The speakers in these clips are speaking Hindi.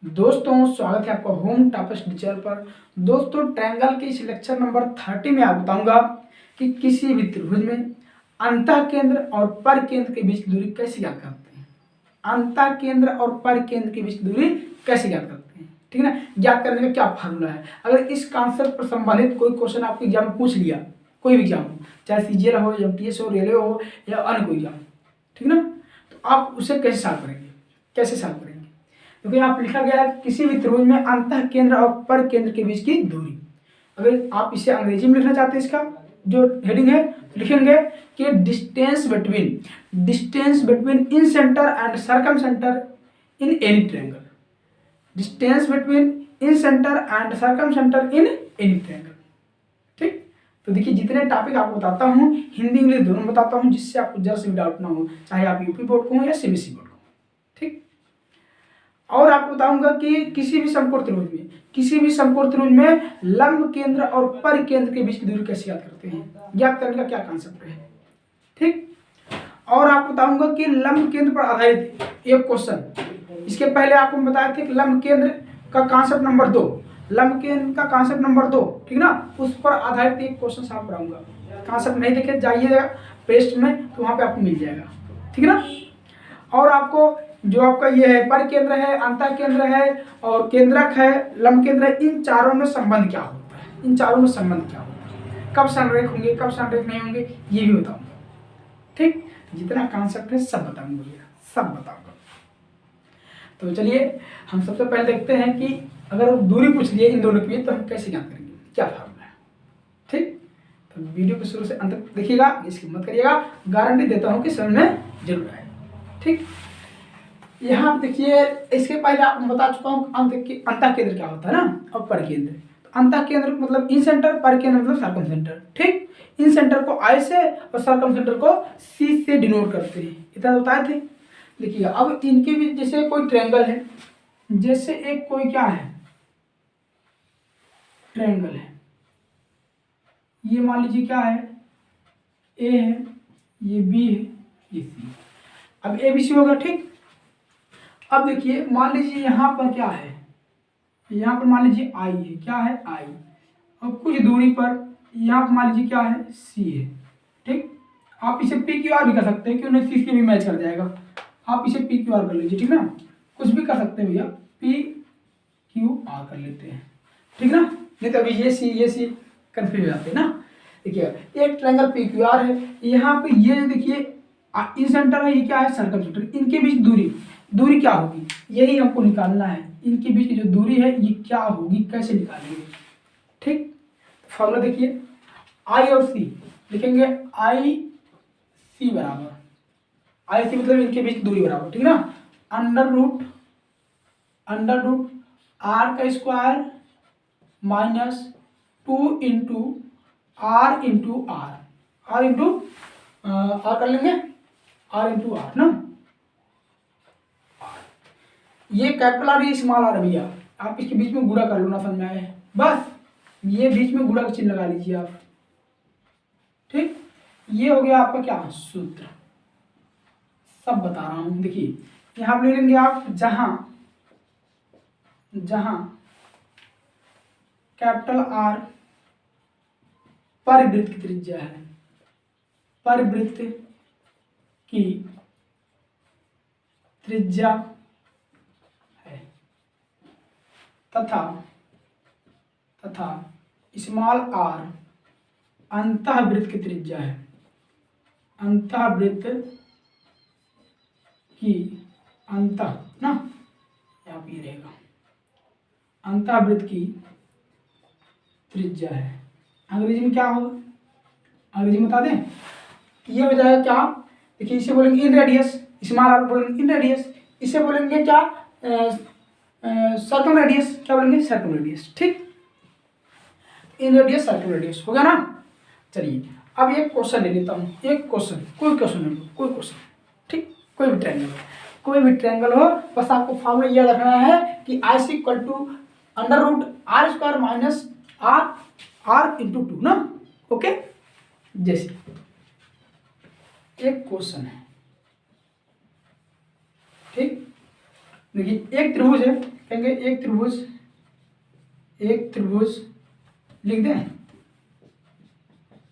दोस्तों स्वागत है आपका होम टॉपर्स चैनल पर। दोस्तों ट्रायंगल के इस लेक्चर नंबर 30 में आप बताऊंगा कि किसी भी त्रिभुज में अंतः केंद्र और पर केंद्र के बीच की दूरी कैसे ज्ञात करते हैं। अंतः केंद्र और पर केंद्र के बीच की दूरी कैसे ज्ञात करते हैं, ठीक है ना। ज्ञात करने का क्या फार्मूला है। अगर इस कॉन्सेप्ट पर संबंधित कोई क्वेश्चन आपके एग्जाम में पूछ लिया, कोई भी एग्जाम हो, चाहे सीजीएल हो, एमटीएस हो, रेलवे हो या अन्य कोई एग्जाम, ठीक है ना, तो आप उसे कैसे सॉल्व करेंगे, कैसे सॉल्व करेंगे। क्योंकि यहाँ पर लिखा गया है किसी भी त्रिभुज में अंतः केंद्र और पर केंद्र के बीच की दूरी। अगर आप इसे अंग्रेजी में लिखना चाहते हैं, इसका जो हेडिंग है लिखेंगे कि distance between in centre and circum centre in any triangle. Distance between in centre and circum centre in any triangle. ठीक, तो देखिए जितने टॉपिक आपको बताता हूँ, हिंदी इंग्लिश दोनों बताता हूँ, जिससे आपको जरा से भी डाउट ना हो, चाहे आप यूपी बोर्ड को हो या सीबीएसई बोर्ड को। ठीक, और आपको बताऊंगा कि किसी भी समकोण त्रिभुज में लंब केंद्र और पर केंद्र के बीच की दूरी कैसे ज्ञात करते हैं, ज्ञात करने का क्या कांसेप्ट है। ठीक, और आपको बताऊंगा कि लंब केंद्र पर आधारित एक क्वेश्चन, इसके पहले आपको बताए थे कि लंब केंद्र का कांसेप्ट नंबर 2, लंब केंद्र का कांसेप्ट नंबर 2, ठीक ना, उस पर आधारित एक क्वेश्चन आप कराऊंगा। कांसेप्ट नहीं देखे जाइएगा पेस्ट में, तो वहां पे आपको मिल जाएगा, ठीक है ना। और आपको जो आपका ये है पर केंद्र है, अंतः केंद्र है और केंद्रक है, लंब केंद्र है, इन चारों में संबंध क्या होता है, इन चारों में संबंध क्या होता है, कब संरेख होंगे, कब संरेख नहीं होंगे, ये भी बताऊंगा। ठीक, जितना कॉन्सेप्ट है सब बताऊंगा, सब बताऊंगा। तो चलिए हम सबसे पहले देखते हैं कि अगर दूरी पूछ लिए इन दोनों की तो हम कैसे ज्ञात करेंगे, क्या फार्मूला है। ठीक, तो वीडियो को शुरू से अंत तक देखिएगा, इसकी मत करिएगा, गारंटी देता हूँ कि समझ में जरूर आएगा। ठीक, यहाँ देखिए इसके पहले आपको बता चुका हूँ अंतः केंद्र क्या होता है ना, और पर केंद्र। तो अंतः केंद्र मतलब इन सेंटर, पर केंद्र मतलब सर्कम सेंटर। ठीक, इन सेंटर को आई से और सर्कम सेंटर को सी से डिनोट करते हैं, इतना बताए थे। देखिए अब इनके बीच जैसे कोई ट्रायंगल है, जैसे एक कोई क्या है ट्रायंगल है, ये मान लीजिए क्या है, ए है, ये बी है, ये सी। अब ए बी सी होगा। ठीक, अब देखिए मान लीजिए यहाँ पर क्या है, यहाँ पर मान लीजिए आई है, क्या है आई, और कुछ दूरी पर यहाँ पर मान लीजिए क्या है सी है। ठीक, आप इसे पी क्यू आर भी कर सकते हैं कि उन्हें सी से भी मैच कर जाएगा, आप इसे पी क्यू आर कर लीजिए, ठीक ना, कुछ भी कर सकते हैं भैया, पी क्यू आर कर लेते हैं, ठीक ना, नहीं तो अभी ये सी कंफ्यूज हो जाते हैं ना। देखिए एक ट्रायंगल पी क्यू आर है, यहाँ पे ये देखिए इन सेंटर है, ये क्या है सर्कम सेंटर, इनके बीच दूरी क्या होगी, यही हमको निकालना है। इनके बीच की जो दूरी है ये क्या होगी, कैसे निकालेंगे। ठीक, फॉर्मूला देखिए, आई और सी लिखेंगे, आई सी बराबर, आई सी मतलब इनके बीच दूरी बराबर, ठीक ना, अंडर रूट आर का स्क्वायर माइनस 2 इंटू आर कर लेंगे, आर इंटू आर ना, ये कैपिटल आर, ये स्मॉल आर भैया, आप इसके बीच में गुणा कर लो ना, समझ में आए, बस ये बीच में गुणा का चिन्ह लगा लीजिए आप। ठीक, ये हो गया आपका क्या सूत्र, सब बता रहा हूं। देखिए यहां पर ले लेंगे आप, जहां कैपिटल आर परिवृत्त की त्रिज्या है, परिवृत्त की त्रिज्या है, तथा स्मॉल आर अंतःवृत्त की त्रिज्या है, अंतःवृत्त की ना यहाँ पे रहेगा, अंतःवृत्त की त्रिज्या है। अंग्रेजी में क्या होगा, अंग्रेजी में बता दें, ये हो जाएगा क्या, देखिए इसे बोलेंगे इन रेडियस, स्मॉल आर बोलेंगे इन रेडियस, इसे बोलेंगे क्या सर्कम रेडियस, क्या बोलेंगे सर्कम रेडियस। ठीक, इन रेडियस सर्कम रेडियस हो गया ना। चलिए अब एक क्वेश्चन ले लेता हूँ, एक क्वेश्चन, कोई क्वेश्चन, ठीक, कोई भी ट्रायंगल हो, बस आपको फॉर्मूला याद रखना है कि I C equal to under root R square minus R into 2 ना। ओके, जैसे एक क्वेश्चन है, ठीक, देखिए एक त्रिभुज है, कहेंगे एक त्रिभुज लिख दें,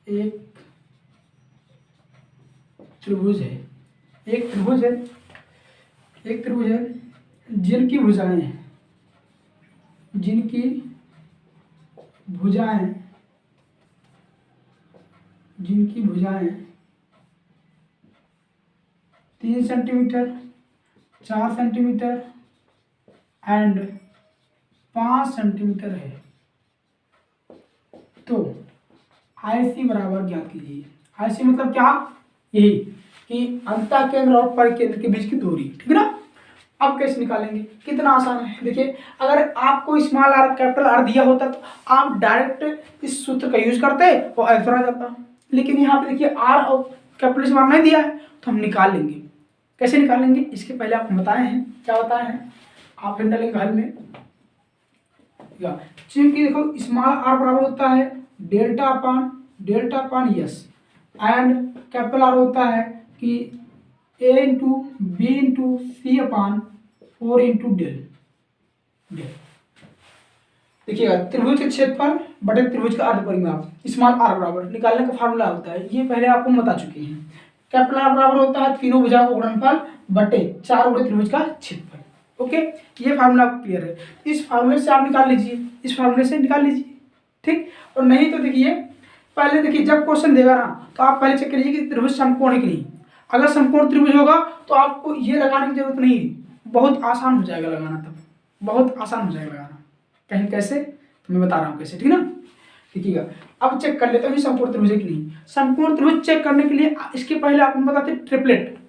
एक त्रिभुज है, एक त्रिभुज है, एक त्रिभुज है जिनकी भुजाएं, जिनकी भुजाएं, जिनकी भुजाएं 3 सेंटीमीटर, 4 सेंटीमीटर एंड 5 सेंटीमीटर है। तो आईसी बराबर ज्ञात कीजिए। आईसी मतलब क्या, यही कि अंतः केंद्र और परिकेंद्र के बीच की दूरी, ठीक है ना। अब कैसे निकालेंगे, कितना आसान है। देखिए अगर आपको स्मॉल आर कैपिटल आर दिया होता तो आप डायरेक्ट इस सूत्र का यूज करते और आंसर आ जाता, लेकिन यहाँ पे देखिए आर और कैपिटल स्मॉल नहीं दिया है तो हम निकाल लेंगे। कैसे निकालेंगे, इसके पहले आपको बताए हैं, क्या बताए हैं, आप डालेंगे हल में। क्योंकि देखो स्मॉल आर बराबर होता है delta upon yes and capital are होता है कि ए इंटू बी इंटू सी अपान 4 इंटू डेल। देखिएगा त्रिभुज के क्षेत्रफल बटे त्रिभुज का अर्ध परिमाप स्मॉल आर बराबर निकालने का फार्मूला होता है, ये पहले आपको बता चुके हैं। कैपिटल आर बराबर होता है तीनों भुजाओं का गुणनफल बटे 4 गुणे त्रिभुज का क्षेत्रफल। ओके, ये फार्मूला क्लियर है। इस फार्मूले से आप निकाल लीजिए, इस फार्मूले से निकाल लीजिए, ठीक। और नहीं तो देखिए पहले देखिए जब क्वेश्चन देगा ना तो आप पहले चेक करिए कि त्रिभुज समकोण है कि नहीं। अगर समकोण त्रिभुज होगा तो आपको ये लगाने की जरूरत नहीं है, बहुत आसान हो जाएगा लगाना, तब बहुत आसान हो जाएगा लगाना। कहीं कैसे तो मैं बता रहा हूँ कैसे, ठीक ना। देखिएगा अब चेक कर लेते हैं समकोण त्रिभुज है कि नहीं। समकोण त्रिभुज चेक करने के लिए इसके पहले आपको बताते ट्रिपलेट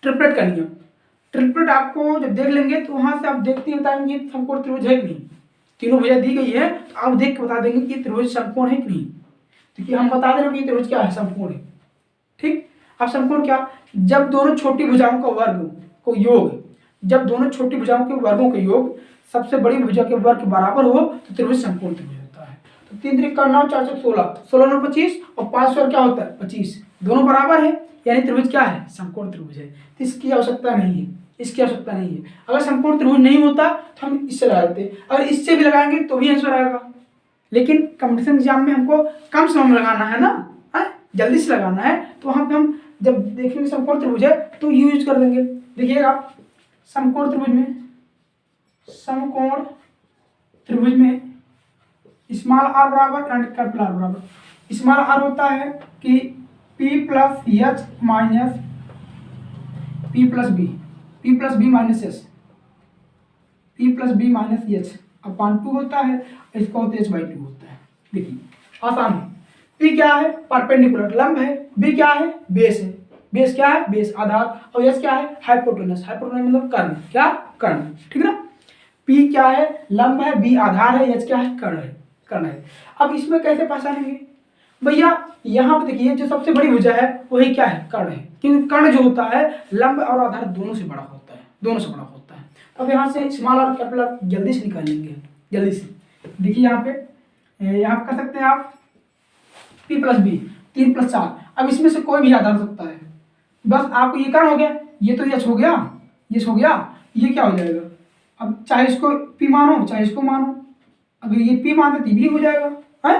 करनी है। ट्रिपलेट आपको जब देख लेंगे तो वहां से आप देखते ही बताएंगे समकोण त्रिभुज है कि नहीं। तीनों भुजा दी गई है तो आप देख के बता देंगे कि त्रिभुज समकोण है कि नहीं। क्योंकि हम बता दे रहे हैं कि त्रिभुज क्या है, समकोण है, ठीक। अब समकोण क्या, जब दोनों छोटी भुजाओं का वर्ग को योग, जब दोनों छोटी भुजाओं के वर्गों का योग सबसे बड़ी भुजा के वर्ग के बराबर हो तो त्रिभुज समकोण त्रिभुज होता है। तो 3 3 का 9, 4 4 16, 16 9 25 और 5 4 क्या होता है 25, दोनों बराबर है, यानी त्रिभुज क्या है, समकोण त्रिभुज है। तो इसकी आवश्यकता नहीं है, इसकी आवश्यकता नहीं है। अगर समकोण त्रिभुज नहीं होता तो हम इससे लगा देते, अगर इससे भी लगाएंगे तो भी आंसर आएगा। लेकिन कंपटीशन एग्जाम में हमको कम समय में लगाना है ना, जल्दी से लगाना है, तो वहाँ पे हम जब देखेंगे समकोण त्रिभुज है तो यूज कर देंगे। देखिएगा समकोण त्रिभुज में स्मॉल आर बराबर एंड कैपिटल आर बराबर। स्मॉल आर होता है कि P plus H minus P plus B minus S, P plus B minus H upon 2 होता है, इसका होता है h/2 होता है। देखिए आसान है। P क्या है, परपेंडिकुलर लंब है, B क्या है, बेस है, बेस क्या है, बेस आधार, और S क्या है, हाइपोटेनस मतलब कर्ण, क्या कर्ण, ठीक है ना। P क्या है, लंब है, B आधार है, H क्या है, कर्ण है। अब इसमें कैसे पहचानेंगे भैया, यहाँ पे देखिए जो सबसे बड़ी भुजा है वही क्या है, कर्ण है, क्योंकि कर्ण जो होता है लंब और आधार दोनों से बड़ा होता है, दोनों से बड़ा होता है। अब यहाँ से स्मॉल और कैपिटल जल्दी से निकालेंगे, जल्दी से। देखिए यहाँ पे यहाँ कर सकते हैं आप P प्लस बी 3 प्लस 4, अब इसमें से कोई भी आधार हो सकता है, बस आपको ये कर्ण हो गया, ये तो यच हो गया, ये हो गया, ये क्या हो जाएगा, अब चाहे इसको P मानो चाहे इसको मानो, अगर ये P मानते तो भी हो जाएगा है।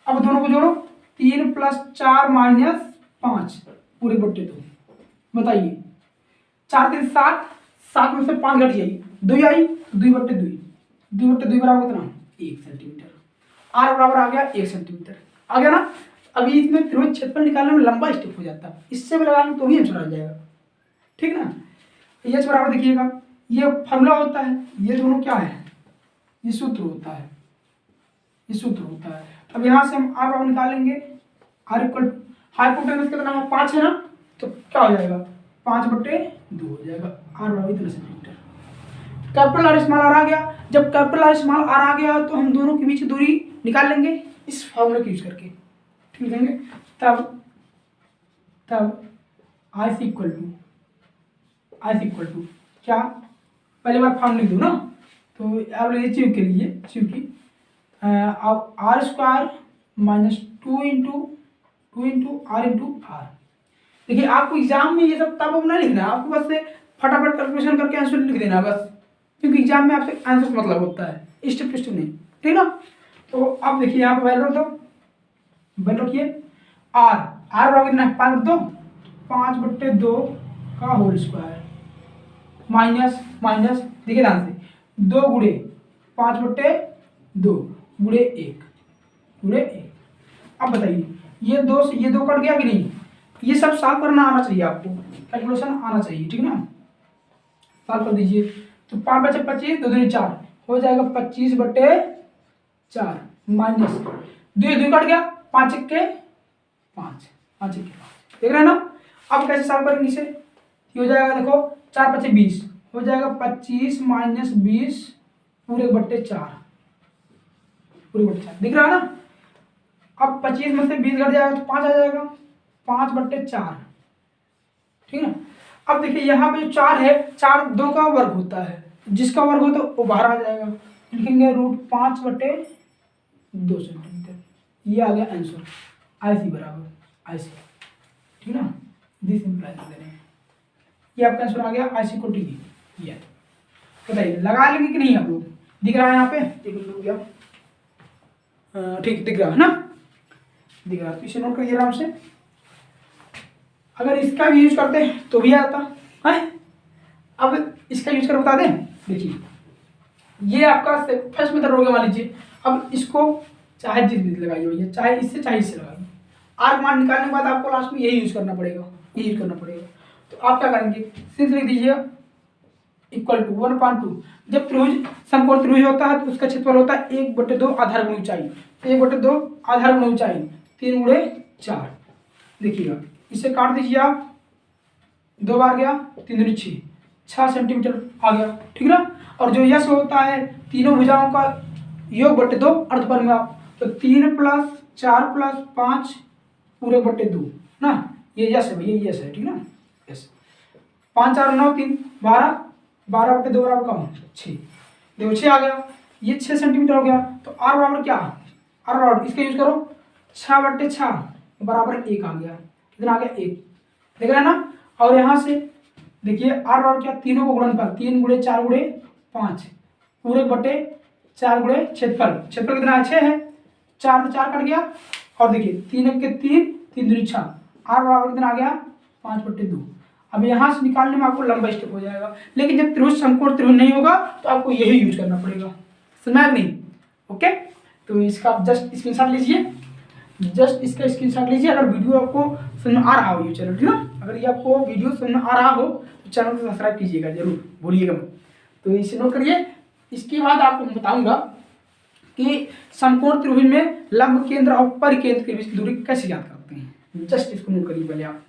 अब दोनों को जोड़ो, 3 प्लस 4 माइनस 5 पूरे बट्टे 2, बताइए 4 3 7, 7 में से 5 घट जाएगी, 2 आई, 2 बट्टे 2 बराबर कितना 1 सेंटीमीटर, आर बराबर आ गया 1 सेंटीमीटर, आ गया ना। अभी इसमें त्रिभुज क्षेत्रफल निकालने में लंबा स्टेप हो जाता है, इससे भी लगाएंगे तो भी आंसर आ जाएगा, ठीक ना। एच बराबर देखिएगा ये फॉर्मूला होता है, ये दोनों क्या है, ये सूत्र होता है, ये सूत्र होता है। अब यहाँ से हम आर बराबर निकालेंगे, आर इक्वल हाइपोटेनस कितना है 5 है ना, तो क्या हो जाएगा 5/2 हो जाएगा, आर बराबर इतना centimetre. Capital R small R आ गया, जब कैपिटल आर स्मॉल आर आ गया तो हम दोनों के बीच की दूरी निकाल लेंगे इस फॉर्मूले का यूज करके, ठीक है। तब आई इक्वल टू क्या, पहले बार फॉर्म लिख दूँ ना, तो आप ये चीज के लिए क्योंकि अब R square minus 2 into R. देखिए आपको एग्जाम में ये सब तब नहीं लिखना है, आपको बस से फटाफट कैलकुलेशन करके आंसर लिख देना बस, क्योंकि एग्जाम में आपसे आंसर मतलब होता है, स्टेप टू स्टेप नहीं, ठीक ना। तो अब देखिए यहाँ पे वैल्यू रख दो, वैल्यू रखिए आर, आर बराबर कितना है 5/2, 5/2 का होल स्क्वायर माइनस माइनस, देखिए ध्यान से 2 गुणे 5/2 गुणे 1 गुणे 1। अब बताइए ये 2 से ये 2 कट गया कि नहीं, ये सब सॉल्व करना आना चाहिए आपको, कैलकुलेशन आना चाहिए, ठीक ना। सॉल्व कर दीजिए, तो 5 बचे 25, 2 दूनी 4 हो जाएगा 25/4 माइनस 2 कट गया, 5 के 5, 5 के 5, देख रहे हैं ना। अब कैसे सॉल्व करेंगे इसे, हो जाएगा देखो 4 5 20 हो जाएगा 25 माइनस 20 पूरे बट्टे 4, पूरे बट्टे 4, दिख रहा है ना। अब 25 में से 20 घट जाएगा तो 5 आ जाएगा, 5/4, ठीक है। अब देखिए यहाँ पे जो 4 है, 4 2 का वर्ग होता है, जिसका वर्ग हो तो वो बाहर आ जाएगा, लिखेंगे √5/2 सेंटीमीटर, ये आ गया आंसर, IC बराबर IC, ठीक ना। दिस इंप्लाइज दे रहे हैं, ये आपका आंसर आ गया IC को टी। ये बताइए लगा लेंगे कि नहीं आप लोग, दिख रहा है यहाँ पे, देख लो क्या, ठीक दिख रहा है ना, दिख रहा है, तो इसे नोट करिए आराम से। अगर इसका भी यूज करते हैं तो भी आता है। अब इसका यूज कर बता दें, देखिए ये आपका फर्स्ट मेथड हो गया, मान लीजिए। अब इसको चाहे जिस भी लगाइए भैया, चाहे इससे लगाइए, आर कमांड निकालने के बाद आपको लास्ट में यही यूज करना पड़ेगा, यही यूज करना पड़ेगा। तो आप क्या करेंगे, सिर्फ लिख दीजिए इक्वल टू 1/2। जब त्रिभुज समकोण त्रिभुज होता है तो उसका क्षेत्रफल होता है 1/2 आधार गुण ऊंचाई, तो 1/2 आधार गुण ऊंचाई 3 गुणे 4, देखिएगा इसे काट दीजिए आप, 2 बार गया 3 दूनी 6 सेंटीमीटर आ गया, ठीक ना। और जो यश होता है तीनों भुजाओं का योग बट्टे 2 अर्ध बनेगा, तो 3 + 4 + 5 पूरे बट्टे 2 ना, ये यश है भैया, ये यश है, ठीक ना, यश। 5 4 9 3 12, 12/2 बराबर कम 6, देखो 6 आ गया, ये 6 सेंटीमीटर हो गया। तो आर बराबर क्या, आर बराबर इसका यूज करो 6/6 बराबर 1 आ गया, कितना आ गया 1, देख रहे हैं ना। और यहाँ से देखिए आर बराबर क्या, तीनों को गुणनफल 3 गुणे 4 गुणे 5 पूरे बटे 4 गुणे क्षेत्रफल, क्षेत्रफल कितना है 6 है, 4 से 4 कट गया, और देखिए 3 के 3 3 दूनी 6, आर बराबर कितना आ गया 5/2। अब यहाँ से निकालने में आपको लंबा स्टेप हो जाएगा, लेकिन जब त्रिभुज समकोण त्रिभुज नहीं होगा तो आपको यही यूज करना पड़ेगा, समझ नहीं, ओके। तो इसका आप जस्ट स्क्रीनशॉट लीजिए, जस्ट इसका स्क्रीनशॉट लीजिए। अगर वीडियो आपको समझ में आ रहा हो ये चैनल, ठीक ना, अगर ये आपको वीडियो समझ में आ रहा हो तो चैनल को सब्सक्राइब कीजिएगा जरूर, भूलिएगा मत। तो इसे नोट करिए। इसके बाद आपको बताऊंगा कि समकोण त्रिभुज में लंब केंद्र और परिकेंद्र के बीच की दूरी कैसे ज्ञात करते हैं, जस्ट इसको नोट करिए पहले, आप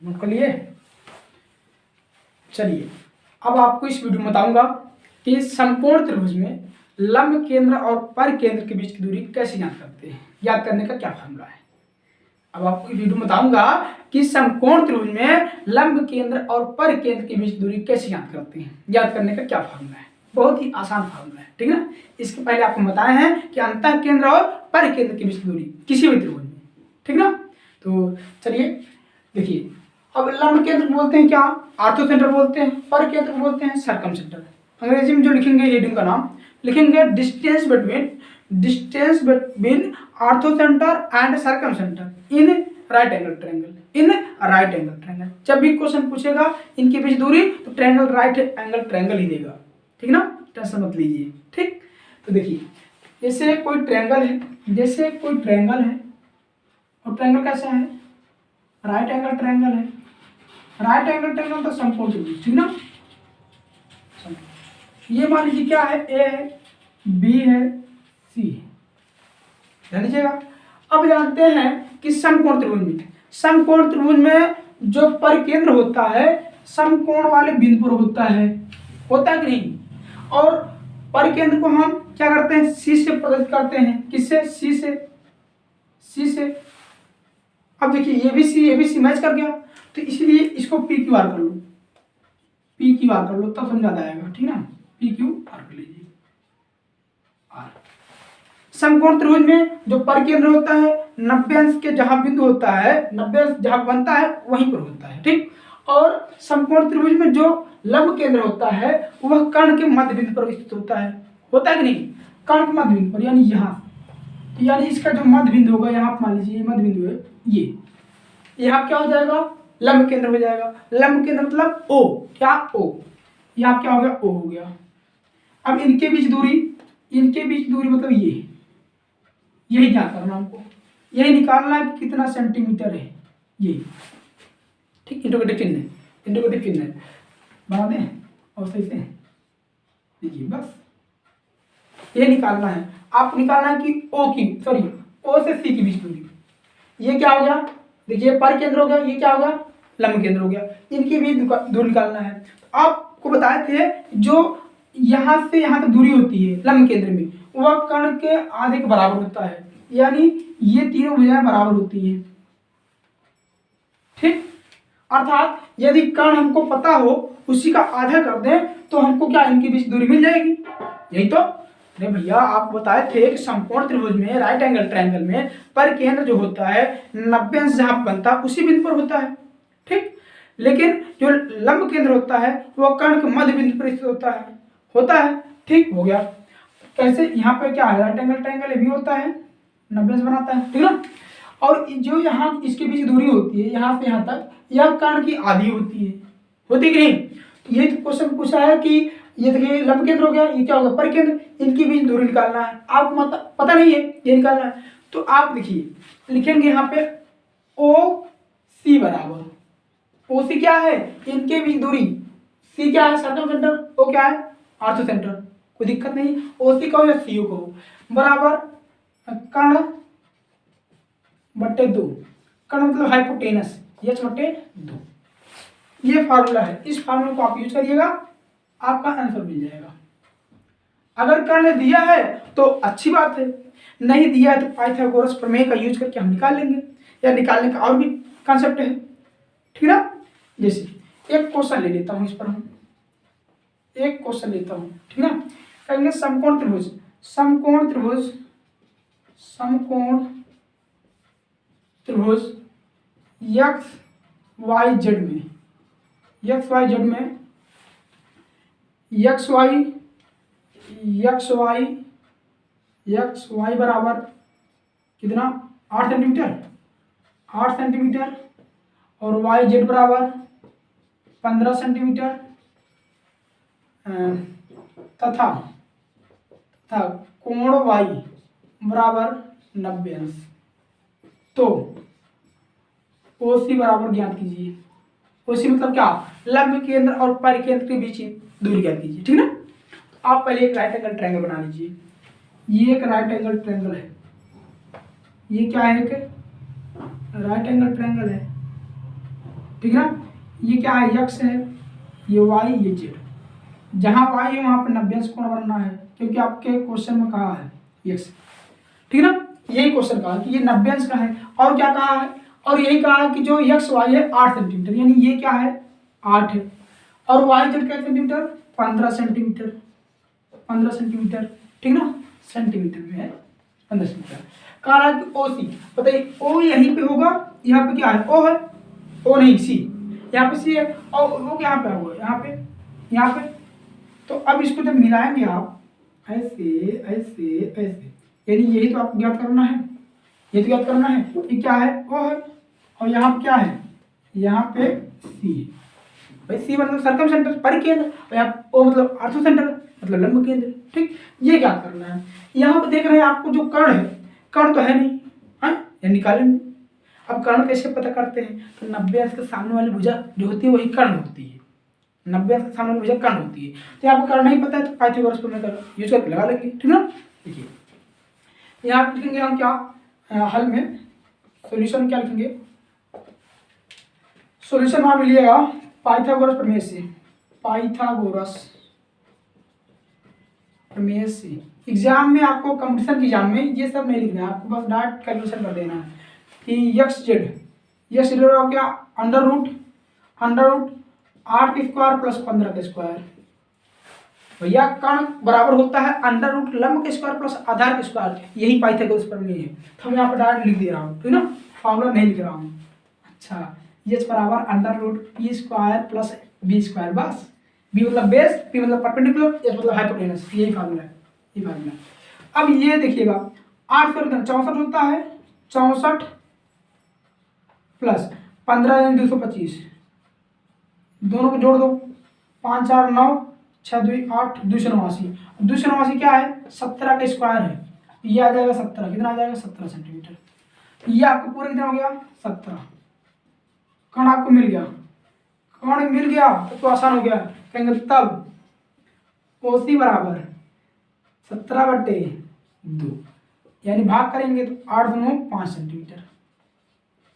नोट कर लिए। चलिए अब आपको इस वीडियो में बताऊंगा कि समकोण त्रिभुज में लंब केंद्र और परिकेंद्र के बीच की दूरी कैसे ज्ञात करते हैं, ज्ञात करने का क्या फार्मूला है। अब आपको इस वीडियो में बताऊंगा कि समकोण त्रिभुज में लंब केंद्र और परिकेंद्र के बीच की दूरी कैसे ज्ञात करते हैं, ज्ञात करने का क्या फार्मूला है। बहुत ही आसान फार्मूला है, ठीक ना। इसके पहले आपको बताए हैं कि अंतः केंद्र और परिकेंद्र के बीच की दूरी किसी भी त्रिभुज में, ठीक ना। तो चलिए देखिए, अब लंब केंद्र बोलते हैं क्या, आर्थो सेंटर बोलते हैं, परिकेंद्र बोलते हैं सर्कम सेंटर। अंग्रेजी में जो लिखेंगे हेडिंग का नाम लिखेंगे distance between ortho centre and circum centre in right angle triangle, in right angle triangle. जब भी क्वेश्चन पूछेगा इनके बीच दूरी तो ट्रायंगल राइट एंगल ट्रायंगल ही देगा, ठीक ना, टेंशन मत लीजिए, ठीक। तो देखिए जैसे कोई ट्रायंगल है, जैसे कोई ट्रायंगल है, और ट्रायंगल कैसा है, राइट एंगल ट्रायंगल है, राइट एंगल ट्रायंगल तो समकोण त्रिभुज, ठीक ना। ये मान लीजिए क्या है, ए है, बी है, सी है, ध्यान दीजिएगा। अब जानते हैं कि समकोण त्रिभुज में, समकोण त्रिभुज में जो परिकेंद्र होता है समकोण वाले बिंदु पर होता है कि नहीं, और परिकेंद्र को हम क्या करते हैं, सी से प्रदर्शित करते हैं, किससे, सी से, सी से। अब देखिए ये भी सी मैच कर गया, तो इसलिए इसको पी क्यू आर कर लो, पी क्यू आर कर लो, तब समझ आएगा, ठीक ना। पी क्यू आर कर लीजिए, आर। समकोण त्रिभुज में जो परिकेंद्र होता है 90 अंश के जहां बिंदु होता है, 90 अंश जहां बनता है वहीं पर होता है, ठीक। और समकोण त्रिभुज में जो लंब केंद्र होता है वह कर्ण के मध्य बिंदु पर स्थित होता है कि नहीं? कर्ण के मध्य बिंदु पर, यानी यहाँ, यानी इसका जो मध्य बिंदु होगा यहाँ आप मान लीजिए मध्य बिंदु है, ये यहाँ क्या हो जाएगा? लंब केंद्र हो जाएगा। लंब केंद्र मतलब ओ, क्या? ओ। यहाँ क्या हो गया? ओ हो गया। अब इनके बीच दूरी मतलब ये, यही क्या करना हमको, यही निकालना है कि कितना सेंटीमीटर है ये, ठीक। इंटरोगेटिव चिन्ह बना दें और सही से देखिए, बस ये निकालना है। आपको निकालना है कि ओ से सी की बीच दूरी, ये क्या हो गया? देखिए पर केंद्र हो गया, ये क्या हो गया? लंब केंद्र हो गया। इनके बीच दूरी निकालना है। तो आपको बताए थे जो यहाँ से यहाँ तक दूरी होती है लंब केंद्र में, वह कर्ण के आधे के बराबर होता है, यानी ये तीनों भुजाएं बराबर होती हैं, ठीक। अर्थात यदि कर्ण हमको पता हो, उसी का आधा कर दें तो हमको क्या इनके बीच दूरी मिल जाएगी। यही तो। अरे भैया आप बताए थे कि समकोण त्रिभुज में, राइट एंगल ट्रायंगल में पर केंद्र जो होता है 90 अंश जहां बनता है उसी बिंदु पर होता है, ठीक। लेकिन जो लंब केंद्र होता है वह कर्ण के मध्य बिंदु पर स्थित होता है, ठीक। हो गया। कैसे? यहाँ पे क्या है? राइट एंगल ट्रायंगल भी होता है, 90 अंश बनाता है, ठीक ना। और जो यहाँ इसके बीच दूरी होती है यहाँ से यहाँ तक, यह कर्ण की आधी होती कि नहीं? तो ये क्वेश्चन पूछा है कि ये देखिए लंब केंद्र हो गया, ये क्या होगा? पर केंद्र, इनके बीच दूरी निकालना है। आपको मतलब पता नहीं है, ये निकालना है। तो आप देखिए लिखेंगे यहाँ पे ओ सी बराबर, ओ सी क्या है? इनके बीच दूरी, सी क्या है? सर्कम सेंटर, ओ क्या है? Ortho centre. कोई दिक्कत नहीं, ओ सी कहो या सी कहो, बराबर कर्ण बट्टे 2, कर्ण मतलब हाइपोटेनस, एच बट्टे 2। ये फार्मूला है, इस फार्मूले को आप यूज करिएगा, आपका आंसर मिल जाएगा। अगर कर्ण दिया है तो अच्छी बात है, नहीं दिया है तो पाइथागोरस प्रमेय का यूज करके हम निकाल लेंगे, या निकालने का और भी कॉन्सेप्ट है, ठीक ना। जैसे एक क्वेश्चन ले लेता हूं, इस पर हम एक क्वेश्चन लेता हूं, ठीक ना। कहेंगे समकोण त्रिभुज एक्स वाई जेड में, एक्स वाई बराबर कितना? 8 सेंटीमीटर, और वाई जेड बराबर 15 सेंटीमीटर, तथा कोण वाई बराबर 90 अंश। तो ओसी बराबर ज्ञात कीजिए। ओसी मतलब क्या? लंब केंद्र और परिकेंद्र के बीच दूरी ज्ञात कीजिए, ठीक ना। तो आप पहले एक राइट एंगल ट्रायंगल बना लीजिए। ये एक राइट एंगल ट्रायंगल है, ये क्या है? एक राइट एंगल ट्रायंगल है, ठीक ना। ये क्या है? एक्स है, ये वाई, ये जेड। जहां वाई है वहां पर 90 अंश कोण बनना है, क्योंकि आपके क्वेश्चन में कहा है एक्स, ठीक ना। यही क्वेश्चन कहा कि ये 90 अंश का है, और क्या कहा है? और यही कहा है कि जो एक्स वाई है 8 सेंटीमीटर, यानी ये क्या है? 8 है, और वाई जेड क्या सेंटीमीटर? 15 सेंटीमीटर, ठीक ना। सेंटीमीटर में है 15 सेंटीमीटर। कह रहा है कि ओ सी, बताइए ओ यहीं पे होगा, यहाँ पे क्या है? ओ है, ओ नहीं सी, यहाँ पे सी है, और वो यहाँ पे होगा, यहाँ पे। तो अब इसको जब मिलाएंगे आप ऐसे ऐसे ऐसे, यानी यही तो आपको ज्ञात करना है, ये तो ज्ञात करना है। ये क्या है? ओ है, और यहाँ पे क्या है? यहाँ पे सी है। भाई सी मतलब सर्कम सेंटर, परिकेंद्र, और यहाँ ओ मतलब आर्थो सेंटर मतलब लंब केंद्र, ठीक। ये क्या करना है? यहाँ पे देख रहे हैं आपको जो कर्ण है, कर्ण तो है नहीं, हाँ, ये निकालेंगे। अब कर्ण कैसे पता करते हैं? तो 90 अंश के सामने वाली भुजा जो होती है वही कर्ण होती है, 90 अंश के सामने वाली भुजा कर्ण होती है। तो आपको कर्ण नहीं पता है तो पाइथागोरस प्रमेय का यूज करके लगा लेंगे, ठीक ना। देखिए यहाँ लिखेंगे हम क्या हल में, सॉल्यूशन क्या लिखेंगे? सॉल्यूशन वहां मिलिएगा पाइथागोरस प्रमेय से। एग्जाम में आपको कंपटीशन के एग्जाम में ये सब नहीं लिखना है, आपको बस डायरेक्ट कैलकुलेशन कर देना है कि एक्स जेड क्या? अंडर रूट 8 के स्क्वायर प्लस 15 के स्क्वायर। भैया कर्ण बराबर होता है अंडर रूट लंब के स्क्वायर प्लस आधार के स्क्वायर, यही पाइथागोरस प्रमेय है। तो हम यहाँ पर डायरेक्ट लिख दे रहा हूँ, ठीक ना, फॉर्मूला नहीं लिख रहा हूँ। अच्छा एच बराबर under root P square plus B square, बस बी मतलब बेस, पी मतलब परपेंडिकुलर, एच मतलब हाइपोटेनस, यही फार्मूला है, ये फार्मूला है। अब ये देखिएगा 8 कर 64 होता है, 64 प्लस 15 यानी 225, दोनों को जोड़ दो, 5 4 9 6 2 8 289, 289 क्या है 17 का स्क्वायर है, ये आ जाएगा 17, कितना आ जाएगा 17 सेंटीमीटर। ये आपको पूरा कितना हो गया 17, कण आपको मिल गया, कण मिल गया तो आसान हो गया, कहेंगे तब ओसी बराबर 17/2, यानी भाग करेंगे तो 8 दूनी 5 सेंटीमीटर,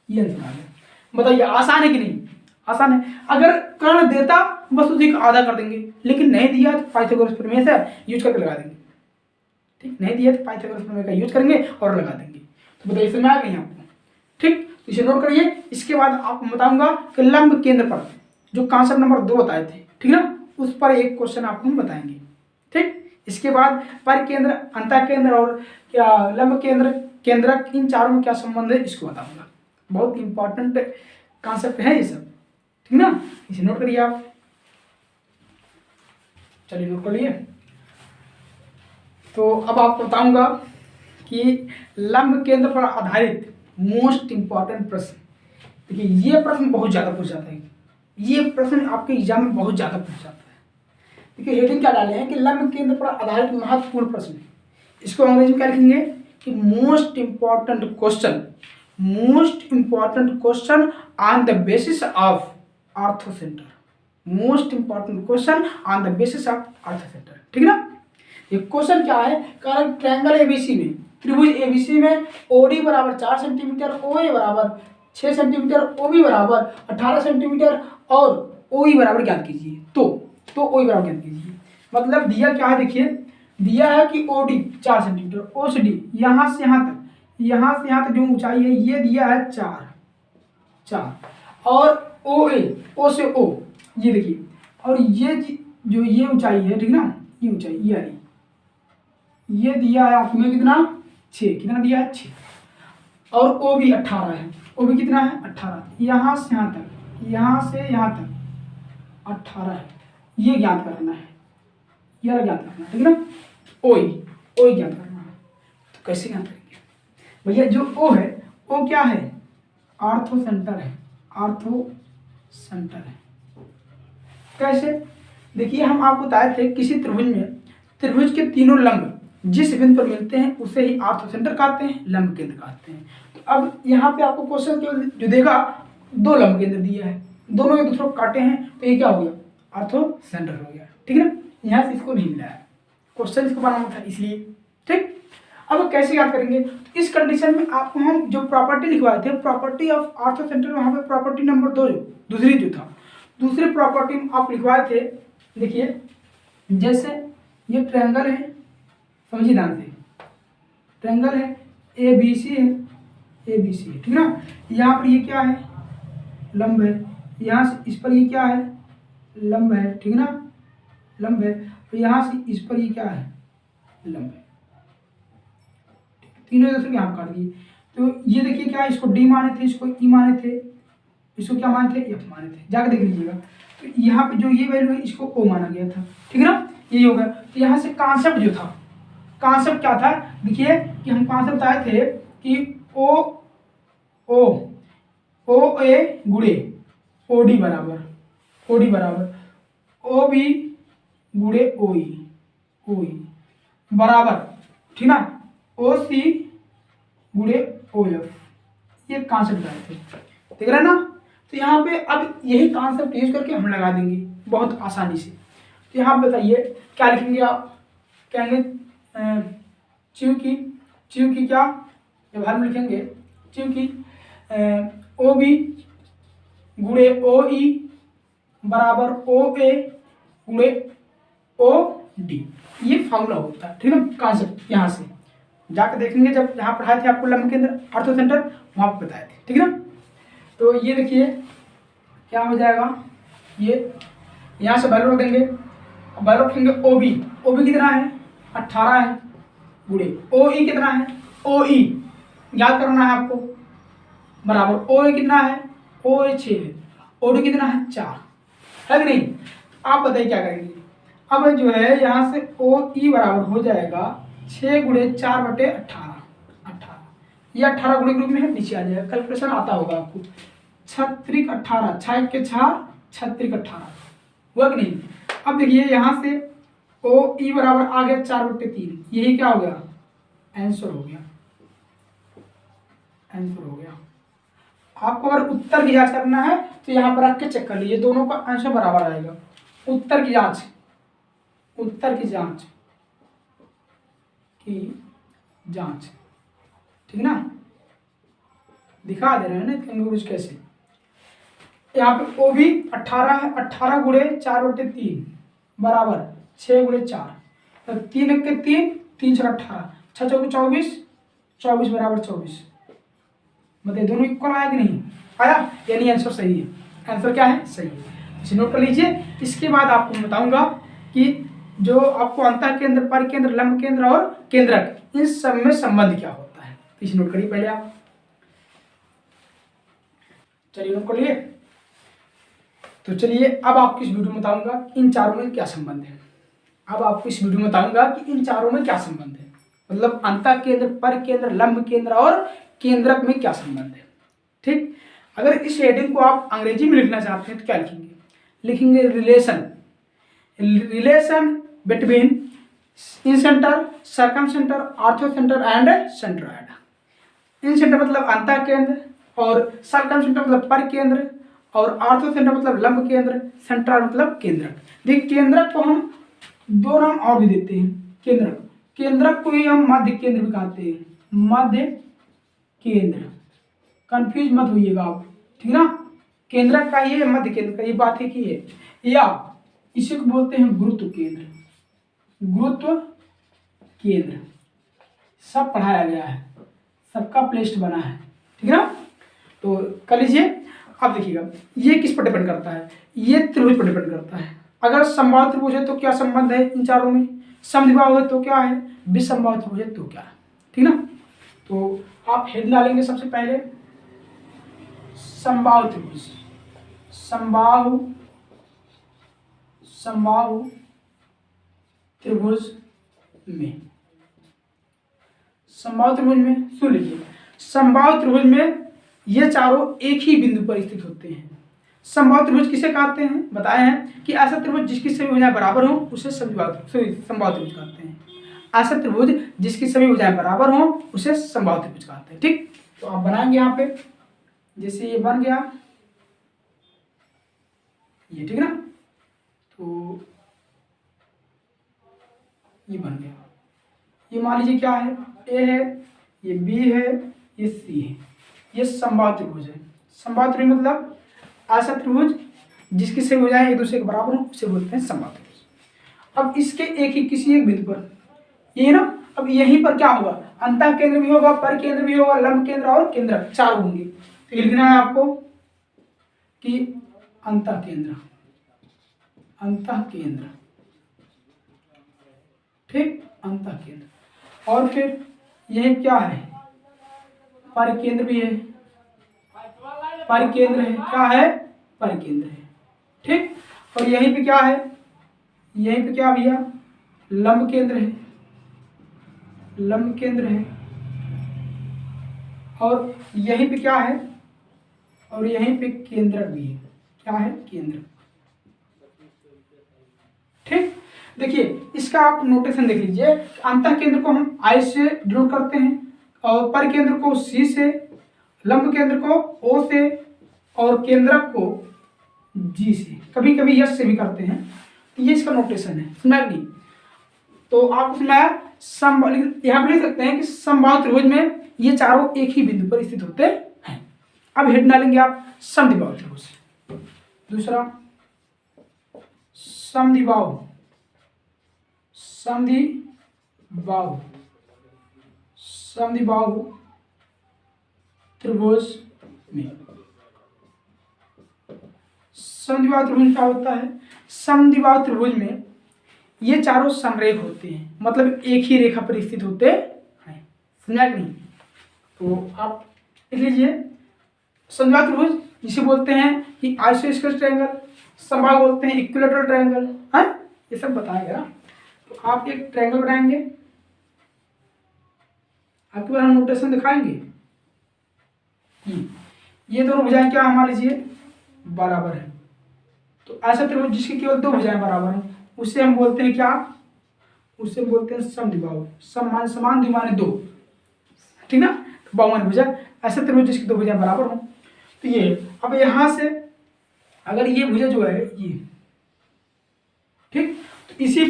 ये आंसर आ गया। बताइए आसान है कि नहीं, आसान है। अगर कर्ण देता बस उसी का आधा कर देंगे, लेकिन नहीं दिया तो पाइथागोरस प्रमेय से यूज करके लगा देंगे, ठीक, नहीं दिया तो पाइथागोरस प्रमेय का यूज करेंगे और लगा देंगे। तो बताइए समझ आ गई आपको, ठीक, तो इसे नोट करिए। इसके बाद आपको बताऊंगा कि लंब केंद्र पर जो कॉन्सेप्ट नंबर 2 बताए थे, ठीक ना, उस पर एक क्वेश्चन आपको हम बताएंगे, ठीक। इसके बाद पर केंद्र, अंतः केंद्र और क्या लंब केंद्र, केंद्रक, इन चारों में क्या संबंध है इसको बताऊंगा। बहुत इंपॉर्टेंट कॉन्सेप्ट है ये सब, ठीक ना, इसे नोट करिए आप। चलिए नोट कर लिए। तो अब आपको बताऊंगा कि लंब केंद्र पर आधारित मोस्ट इंपॉर्टेंट प्रश्न। देखिए ये प्रश्न बहुत ज्यादा पूछा जाता है, ये प्रश्न आपके एग्जाम में बहुत ज्यादा पूछा जाता है। देखिए हेडिंग क्या डाले हैं कि लंब केंद्र पर आधारित महत्वपूर्ण प्रश्न, इसको अंग्रेजी में क्या लिखेंगे कि most important question, most important question on the basis of orthocentre, most important question on the basis of orthocentre, ठीक ना। ये क्वेश्चन क्या है, कारण ट्रायंगल एबीसी में, त्रिभुज एबीसी में ओडी बराबर 4 सेंटीमीटर, ओए बराबर 6 सेंटीमीटर, ओबी बराबर 18 सेंटीमीटर और ओई बराबर ज्ञात कीजिए। तो ओई बराबर ज्ञात कीजिए, मतलब दिया क्या है, देखिए दिया है कि ओडी 4 सेंटीमीटर, ओ से डी यहाँ से यहाँ तक, यहाँ से यहाँ तक जो ऊंचाई है ये दिया है 4 और ओ ए, ओ से ओ ये देखिए, और ये जो ये ऊंचाई है, ठीक ना, ये ऊंचाई ये वाली ये दिया है आपको में कितना 6, कितना दिया है 6, और ओ भी 18 है, ओ भी कितना है 18, यहाँ से यहाँ तक, यहाँ से यहाँ तक 18 है, ये ज्ञात करना है, यह ज्ञात करना है, ठीक ना, ओई ज्ञात करना है। तो कैसे ज्ञात करेंगे भैया, जो ओ है ओ क्या है आर्थो सेंटर है, आर्थो सेंटर है। कैसे, देखिए हम आपको बताए थे किसी त्रिभुज में, त्रिभुज के तीनों लंब जिस बिंदु पर मिलते हैं उसे ही आर्थो सेंटर कहते हैं, लंब केंद्र कहते हैं। तो अब यहाँ पे आपको क्वेश्चन जो देगा 2 लंब केंद्र दिया है, दोनों एक दूसरे को काटे हैं, तो ये क्या हो गया आर्थो सेंटर हो गया, ठीक है ना। यहाँ से इसको नहीं मिला है, क्वेश्चन इसको बनाना था इसलिए, ठीक। अब कैसे याद करेंगे, तो इस कंडीशन में आपको हम जो प्रॉपर्टी लिखवाए थे, प्रॉपर्टी ऑफ आर्थो सेंटर, वहाँ पे प्रॉपर्टी नंबर 2 दूसरी जो था, दूसरी प्रॉपर्टी आप लिखवाए थे। देखिए जैसे ये ट्रायंगल है, समझिए ध्यान से, ट्रायंगल है ए बी सी है, ए बी सी है, ठीक ना। यहाँ पर ये क्या है लंब है, यहाँ से इस पर ये क्या है लंब है, ठीक ना, लंब है, तो यहाँ से इस पर ये क्या है लंब है, तीनों दूसरे यहाँ काट दिए। तो ये देखिए क्या है, इसको डी माने थे, इसको ई माने थे, इसको क्या माने थे एफ माने थे, जाकर देख लीजिएगा। तो यहाँ पे जो ये वैल्यू है इसको ओ माना गया था, ठीक है ना, यही होगा। तो यहाँ से कॉन्सेप्ट जो था, कॉन्सेप्ट क्या था, देखिए कि हम कॉन्सेप्ट बताए थे कि ओ ए गुड़े ओ डी बराबर ओ बी गुड़े ओ ई बराबर, ठीक ना, ओ सी गुड़े ओ एफ, ये कॉन्सेप्ट बताए थे, देख रहे हैं ना। तो यहाँ पे अब यही कॉन्सेप्ट यूज करके हम लगा देंगे बहुत आसानी से। तो यहाँ बताइए क्या लिखेंगे आप, कहेंगे चूंकि क्या जब हल में लिखेंगे, चूंकि ओ बी गुड़े ओ ई बराबर ओ ए गुड़े ओ डी, ये फॉर्मूला होता है, ठीक है ना। कॉन्सेप्ट यहाँ से जाकर देखेंगे, जब यहाँ पढ़ाए थे आपको लंब केंद्र आर्थो सेंटर, वहाँ पर बताए थे, ठीक है ना। तो ये देखिए क्या हो जाएगा, ये यहाँ से वैल्यू रख देंगे, वैल्यू रखेंगे ओ बी कितना है 18 है, गुड़े ओ ई कितना है, ओ ई याद करना है आपको, बराबर ओ ई कितना है ओ ए 6 है, ओ डी कितना है 4 है कि नहीं। आप बताइए क्या करेंगे। अब जो है यहाँ से ओ ई बराबर हो जाएगा 6 गुणे 4 बटे 18, ये 18 गुणे के रूप में है, नीचे आ जाएगा। कैलकुलेशन आता होगा आपको। 6 18, 6 के 6 6 18 हुआ कि नहीं। अब देखिए यहाँ से ओ ई बराबर आ गया 4/3, यही क्या हो गया आंसर हो गया, आंसर हो गया। आपको अगर उत्तर की जांच करना है तो यहाँ पर रख के चेक कर लीजिए, दोनों का आंसर बराबर आएगा। उत्तर की जांच, उत्तर की जांच की जांच, ठीक ना, दिखा दे रहे हैं ना कंफ्यूज कैसे। यहाँ पे ओ भी 18 है, 18 गुणे 4/3 बराबर 6 गुणे 4, तो 3 के 3, 3 6 18, 6 चौके 24, 24 बराबर 24। मतलब दोनों इक्वल आया कि नहीं आया, यानी आंसर सही है। आंसर क्या है सही है, इसे नोट कर लीजिए। इसके बाद आपको मैं बताऊंगा कि जो आपको अंतः केंद्र, परिकेंद्र, लंब केंद्र और केंद्रक, इन सब में संबंध क्या होता है, इसे नोट करिए पहले आप। चलिए नोट कर लिए। तो चलिए अब आपको इस वीडियो में बताऊंगा इन चारों में क्या संबंध है। अब आपको इस वीडियो में बताऊंगा कि इन चारों में क्या संबंध है, मतलब अंतः केंद्र, परिकेंद्र, लंब केंद्र और केंद्रक में क्या संबंध है। ठीक, अगर इस हेडिंग को आप अंग्रेजी में लिखना चाहते हैं तो क्या लिखेंगे, लिखेंगे relation, relation between in centre, circum centre, ortho centre and centroid. In centre मतलब अंतः केंद्र, और सर्कम सेंटर मतलब परिकेंद्र, और आर्थो सेंटर मतलब लंब केंद्र, सेंट्रॉयड मतलब केंद्रक। देखिए केंद्रक को हम दो नाम और भी देते हैं, केंद्रक, केंद्रक को ही हम मध्य केंद्र भी कहते हैं, मध्य केंद्र, कंफ्यूज मत होइएगा आप, ठीक ना। केंद्रक का ये मध्य केंद्र का ये बात है कि है, या इसी को बोलते हैं गुरुत्व केंद्र, गुरुत्व केंद्र। सब पढ़ाया गया है, सबका प्लेलिस्ट बना है, ठीक है ना। तो कर लीजिए। अब देखिएगा ये किस पर डिपेंड करता है, ये त्रिभुज पर डिपेंड करता है। अगर समबाहु त्रिभुज है तो क्या संबंध है इन चारों में, समद्विबाहु है तो क्या है, विसमबाहु त्रिभुज है तो क्या है, ठीक ना। तो आप हेड डालेंगे सबसे पहले समबाहु त्रिभुज, समबाहु, समबाहु त्रिभुज में, समबाहु त्रिभुज में सुन लीजिए, समबाहु त्रिभुज में ये चारों एक ही बिंदु पर स्थित होते हैं। समबाहु त्रिभुज किसे कहते हैं, बताए हैं कि ऐसा त्रिभुज जिसकी सभी भुजाएं बराबर हों उसे समबाहु त्रिभुज कहते हैं। ऐसा त्रिभुज जिसकी सभी भुजाएं बराबर हों उसे समबाहु त्रिभुज कहते हैं। ठीक, तो आप बनाएंगे यहाँ पे, जैसे ये बन गया ये, ठीक ना। तो ये बन गया, ये मान लीजिए क्या है, ए है, ये बी है, ये सी है, ये समबाहु त्रिभुज है। समबाहु त्रिभुज मतलब ऐसा त्रिभुज जिसकी सभी भुजाएं एक दूसरे के बराबर हो उसे बोलते हैं समबाहु त्रिभुज। अब इसके एक ही किसी एक बिंदु पर ये ना, अब यहीं पर क्या होगा, अंतः केंद्र भी होगा, परिकेंद्र भी होगा, लंब केंद्र और केंद्रक चारों होंगे। तो ये लिखना है आपको कि अंतः केंद्र, अंतः केंद्र, ठीक, अंतः केंद्र। और फिर यही क्या है, परिकेंद्र भी है, परिकेंद्र है, क्या है परिकेंद्र है, ठीक। और यहीं पे क्या है, यहीं पे क्या भैया लंब केंद्र है, लंब केंद्र है। और यहीं पे क्या है, और यहीं पे केंद्रक भी है, क्या है केंद्रक, ठीक। देखिए इसका आप नोटेशन देख लीजिए, अंतः केंद्र को हम आई से डिनोट करते हैं, और परिकेंद्र को सी से, लंब केंद्र को ओ से, और केंद्रक को जी से, कभी कभी यस से भी करते हैं। तो ये इसका नोटेशन है, सुना नहीं। तो आप उसमें यहाँ पर लिख सकते हैं कि समबाहु त्रिभुज में ये चारों एक ही बिंदु पर स्थित होते हैं। अब हेड डालेंगे आप समद्विबाहु त्रिभुज, दूसरा समद्विबाहु, समद्विबाहु, समद्विबाहु त्रिभुज में, समद्विबाहु त्रिभुज क्या होता है, समद्विबाहु त्रिभुज में ये चारों समरेख होते हैं, मतलब एक ही रेखा पर स्थित होते हैं, समझा कि नहीं। तो आप लिख लीजिए समद्विबाहु त्रिभुज जिसे बोलते हैं कि आइसोस्केलेटल ट्रायंगल, समबाहु बोलते हैं इक्विलैटरल ट्रायंगल, है ये सब बताया गया। तो आप एक ट्रायंगल बनाएंगे, आपके बार हम नोटेशन दिखाएंगे। ये दोनों भुजाएं क्या मान लीजिए बराबर है, तो ऐसा त्रिभुज जिसकी केवल दो भुजाएं बराबर हैं उसे हम बोलते हैं क्या, उसे बोलते हैं समद्विबाहु। समान समान द्विमाने दो, ठीक ना, तो बाहुमान भुजा। ऐसा त्रिभुज जिसकी दो भुजाएं बराबर हों, तो ये अब यहां से अगर ये भुजा जो है ये, ठीक, तो इसी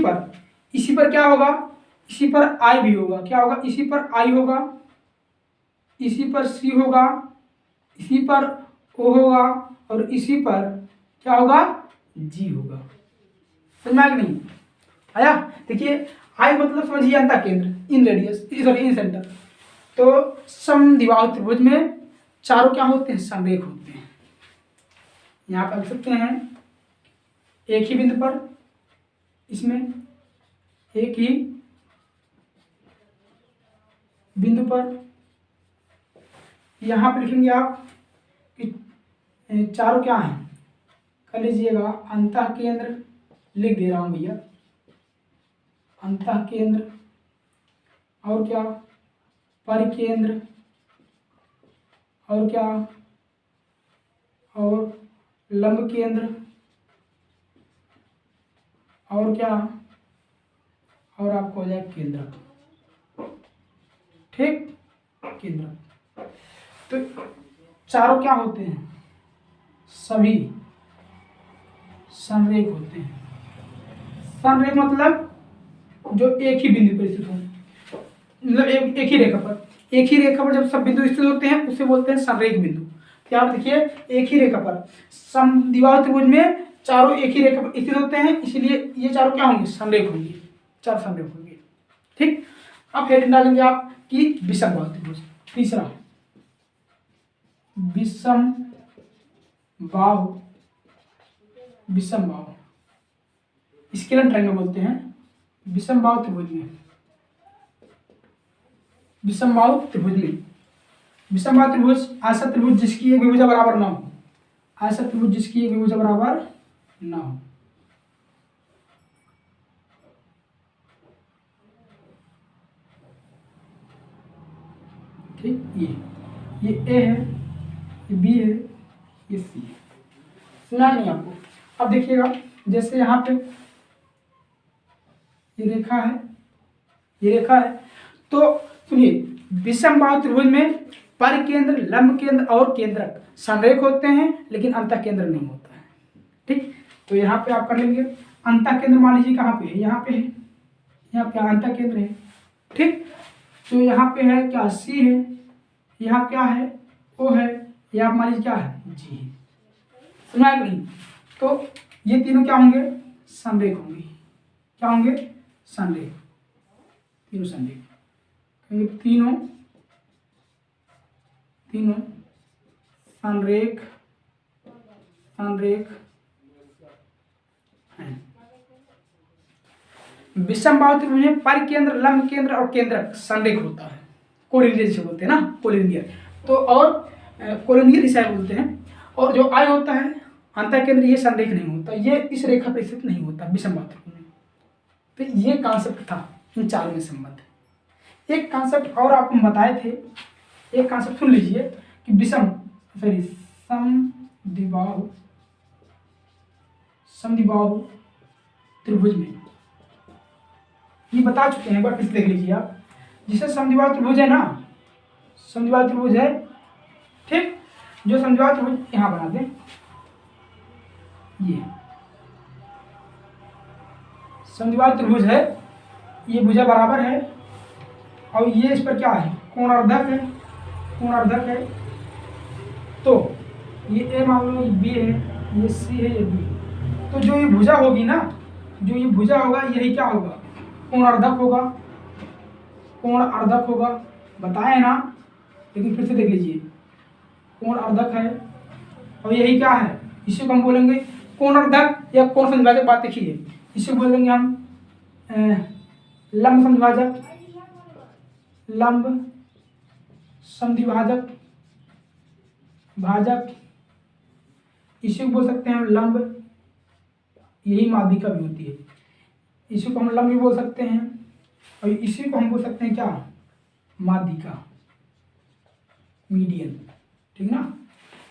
पर क्या होगा, इसी पर आई भी होगा, क्या होगा, इसी पर आई होगा, इसी पर सी होगा, इसी पर ओ होगा, और इसी पर क्या होगा, जी होगा। समझ में आया कि नहीं आया? देखिए आई मतलब समझिए अंतः केंद्र, इन रेडियस, सॉरी इन सेंटर। तो समद्विबाहु त्रिभुज में चारों क्या होते हैं, समरेख होते हैं। यहाँ पर लिख सकते हैं एक ही बिंदु पर, इसमें एक ही बिंदु पर, यहाँ पर लिखेंगे आप कि चारों क्या हैं, कर लीजिएगा अंतः केंद्र, लिख दे रहा हूँ भैया, अंतः केंद्र, और क्या परिकेंद्र, और क्या, और लंब केंद्र, और क्या, और आपको हो जाए केंद्र, ठीक, केंद्र। तो चारों क्या होते हैं, सभी संरेख होते हैं। संरेख मतलब जो एक ही बिंदु पर स्थित हो, मतलब एक ही रेखा पर, एक ही रेखा पर जब सब बिंदु स्थित होते हैं उसे बोलते हैं संरेख बिंदु। क्या आप देखिए एक ही रेखा पर, समद्विबाहु त्रिभुज में चारों एक ही रेखा पर स्थित होते हैं, इसलिए ये चारों क्या होंगे, संरेख होंगे, चार संरेख होंगे, ठीक। अब हेडिंग डालेंगे आप कि विषमबाहु त्रिभुज। तीसरा विषमबाहु, विषमबाहु स्केलर ट्रायंगल बोलते हैं। विषमबाहु त्रिभुज में, विषमबाहु त्रिभुज में, विषमबाहु त्रिभुज ऐसा त्रिभुज जिसकी एक भी भुजा बराबर ना हो, ऐसा त्रिभुज जिसकी एक भी भुजा बराबर ना हो, ठीक। ये ए है, ये बी है, ये सी है। सुना नहीं आपको? अब देखिएगा जैसे यहाँ पे ये रेखा है, ये रेखा है, तो सुनिए विषमबाहु त्रिभुज में परिकेंद्र, लंब केंद्र और केंद्रक संरेख होते हैं, लेकिन अंतः केंद्र नहीं होता है, ठीक। तो यहाँ पे आप कर लेंगे अंतः केंद्र, मान लीजिए कहाँ पे है, यहाँ पे है, यहाँ पे अंतः केंद्र है, ठीक। तो यहाँ पे है क्या, सी है, यहाँ क्या है, ओ है, यहाँ मान लीजिए क्या है, जी है। सुना कि नहीं? तो ये तीनों क्या होंगे, संरेख होंगे, क्या होंगे, संरेख, तीनों संरेख, क्योंकि तीनों संरेख हैं। विषमबाहु त्रिभुज में परिकेंद्र, लंब केंद्र और केंद्रक संरेख होता है, कोलिनियर जिसे बोलते हैं ना, कोलिनियर। तो और कोलिनियर इसे बोलते हैं। और जो आई होता है अंतः केंद्र, ये संरेख नहीं होता, ये इस रेखा पर स्थित नहीं होता विषमबाहु त्रिभुज में। तो ये कॉन्सेप्ट था इन चारों में संबंध। एक कॉन्सेप्ट और आपको बताए थे, एक कॉन्सेप्ट सुन लीजिए कि समद्विबाहु त्रिभुज में, ये बता चुके हैं, एक बार फिर देख लीजिए आप। जिसे समद्विबाहु त्रिभुज है ना, समद्विबाहु त्रिभुज है, ठीक, जो समद्विबाहु त्रिभुज यहाँ बना दें, ये समद्विबाहु त्रिभुज है, ये भुजा बराबर है, और ये इस पर क्या है, कोणार्धक है, कोणार्धक है। तो ये ए मान लो, ये बी है, ये सी है, ये बी। तो जो ये भुजा होगी ना, जो ये भुजा होगा यही क्या होगा, कोणार्धक होगा, कोणार्धक होगा, बताए ना, लेकिन फिर से देख लीजिए, कोणार्धक है, और यही क्या है, इसी को हम बोलेंगे कोणार्धक या कोण समद्विभाजक। बात देखिए, इसे बोलेंगे हम लंब समद्विभाजक, लंब समद्विभाजक, भाजक, इसी को बोल सकते हैं हम लंब, यही माध्यिका भी होती है, इसी को हम लंब भी बोल सकते हैं और इसी को हम बोल सकते हैं क्या, माध्यिका, मीडियन, ठीक ना।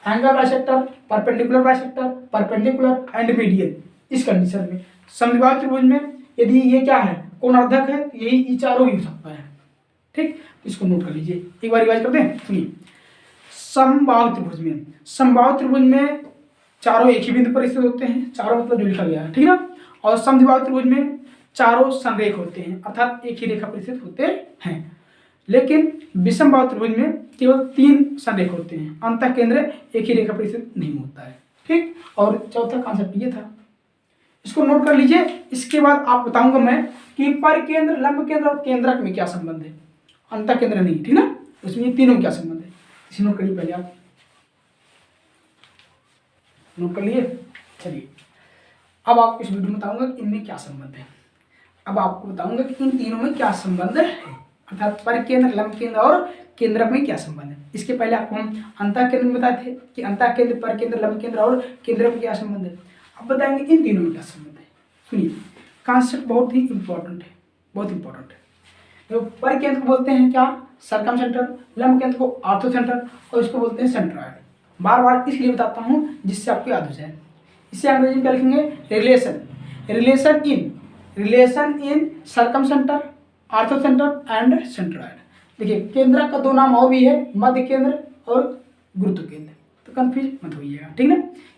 Angle bisector, perpendicular bisector, perpendicular and median, इस कंडीशन में समद्विबाहु त्रिभुज में यदि ये क्या है, कोणार्धक है, यही चारों ही हो सकता है, ठीक। इसको नोट कर लीजिए, एक बार रिवाइज करते हैं, सुनिए। समबाहु त्रिभुज में, समबाहु त्रिभुज में चारों एक ही बिंदु पर स्थित होते हैं, चारों मतलब जो लिखा गया है, ठीक ना। और समद्विबाहु त्रिभुज में चारों संरेख होते हैं, अर्थात एक ही रेखा पर स्थित होते हैं। लेकिन विषमबाहु त्रिभुज में केवल 3 संरेख होते हैं, अंतः केंद्र एक ही रेखा पर स्थित नहीं होता है, ठीक। और चौथा कॉन्सेप्ट ये था, इसको नोट कर लीजिए। इसके बाद आप बताऊंगा मैं कि पर केंद्र, लंब केंद्र और केंद्रक में क्या संबंध है, अंतः केंद्र नहीं, ठीक ना। उसमें ये तीनों में क्या संबंध है, इसे नोट करिए पहले आप, नोट कर लिए। चलिए अब आपको इस वीडियो में बताऊंगा कि इनमें क्या संबंध है। अब आपको बताऊंगा कि इन तीनों में क्या संबंध है, अर्थात पर केंद्र, लंब केंद्र और केंद्रक में क्या संबंध है। इसके पहले आपको हम अंतः केंद्र में बताए थे कि अंतः केंद्र, पर केंद्र, लंब केंद्र और केंद्रक में क्या संबंध है। अब बताएंगे इन तीनों में क्या संबंध है। सुनिए, कॉन्सेप्ट बहुत ही इंपॉर्टेंट है, बहुत इंपॉर्टेंट है। तो पर केंद्र को बोलते हैं क्या, सरकम सेंटर, लंब केंद्र को ऑर्थो सेंटर और इसको बोलते हैं सेंट्रॉइड। बार बार इसलिए बताता हूँ जिससे आपको याद हो जाए। इसे अंग्रेजी में क्या लिखेंगे, relation, relation in circumcentre, orthocentre and centroid. देखिए केंद्रक का 2 नाम और भी है, मध्य केंद्र और गुरुत्व केंद्र, तो कंफ्यूज मत होइएगा, ठीक ना।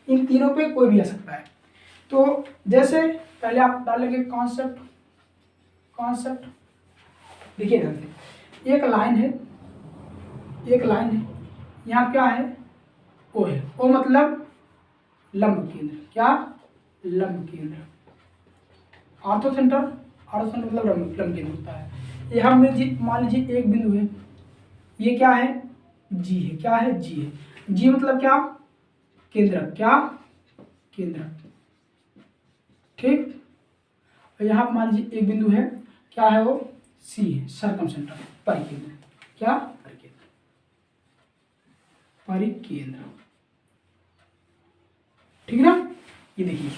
इन तीनों पे कोई भी आ सकता है। तो जैसे पहले आप डालेंगे कॉन्सेप्ट, देखिए ध्यान से, एक लाइन है, यहाँ क्या है, ओ है, ओ मतलब लंब केंद्र, क्या, लंब केंद्र। ऑर्थो सेंटर मतलब लंब केंद्र होता है। यहाँ में मान लीजिए एक बिंदु है, ये क्या है, जी है, क्या है, जी है, जी मतलब क्या, केंद्रक, क्या, केंद्रक, ठीक। और यहाँ मान लीजिए एक बिंदु है, क्या है वो, सी है, सरकम सेंटर, परिकेंद्र, क्या, परिकेंद्र, ठीक ना। ये देखिए,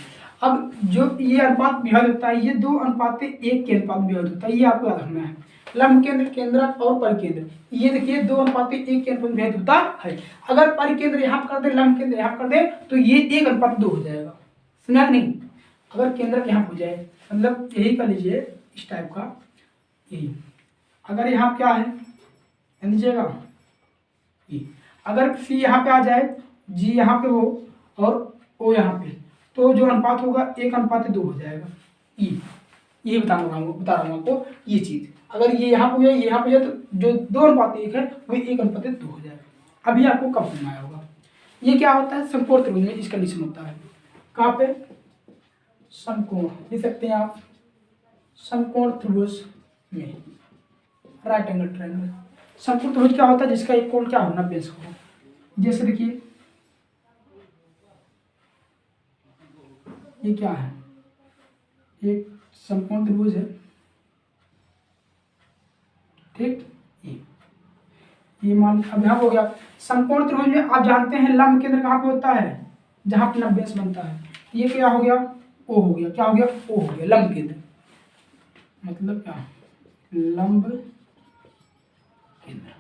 अब जो ये अनुपात विभाजित होता है, ये 2:1 के अनुपात विभाजित होता है, ये आपको याद रखना है। लंब केंद्र, केंद्रक और परिकेंद्र, ये देखिए 2:1 के अनुपात विभाजित होता है। अगर परिकेंद्र यहाँ कर दे, लंब केंद्र यहाँ कर दे, तो ये 1:2 हो जाएगा, सुना नहीं। अगर केंद्रक यहाँ हो जाए, मतलब यही कर लीजिए, इस टाइप का, यही अगर यहाँ क्या है, लीजिएगा, अगर सी यहाँ पे आ जाए, जी यहाँ पे हो और ओ यहाँ पे, तो जो अनुपात होगा 1:2 हो जाएगा। ये बता रहा हूँ आपको, ये चीज अगर ये यहाँ पे हो जाए, ये यहाँ पे जाए, तो जो 2:1 है वो 1:2 हो जाएगा। अभी आपको कब समझ आया होगा। ये क्या होता है, समकोण त्रिभुज में इस कंडीशन होता है। कहाँ पे, समकोण लिख सकते हैं आप, समकोण त्रिभुज में, राइट एंगल ट्रायंगल। समकोण त्रिभुज क्या होता है, जिसका एक कोण क्या हो, 90 हो। जैसे देखिए ये क्या है, एक समकोण त्रिभुज है, ठीक। ये मान अब यहाँ हो गया। समकोण त्रिभुज में आप जानते हैं लंब केंद्र कहाँ पे होता है, जहाँ पे 90 बनता है। ये क्या हो गया, ओ हो गया, क्या हो गया, ओ हो गया, लंब केंद्र मतलब क्या, लंब केंद्र,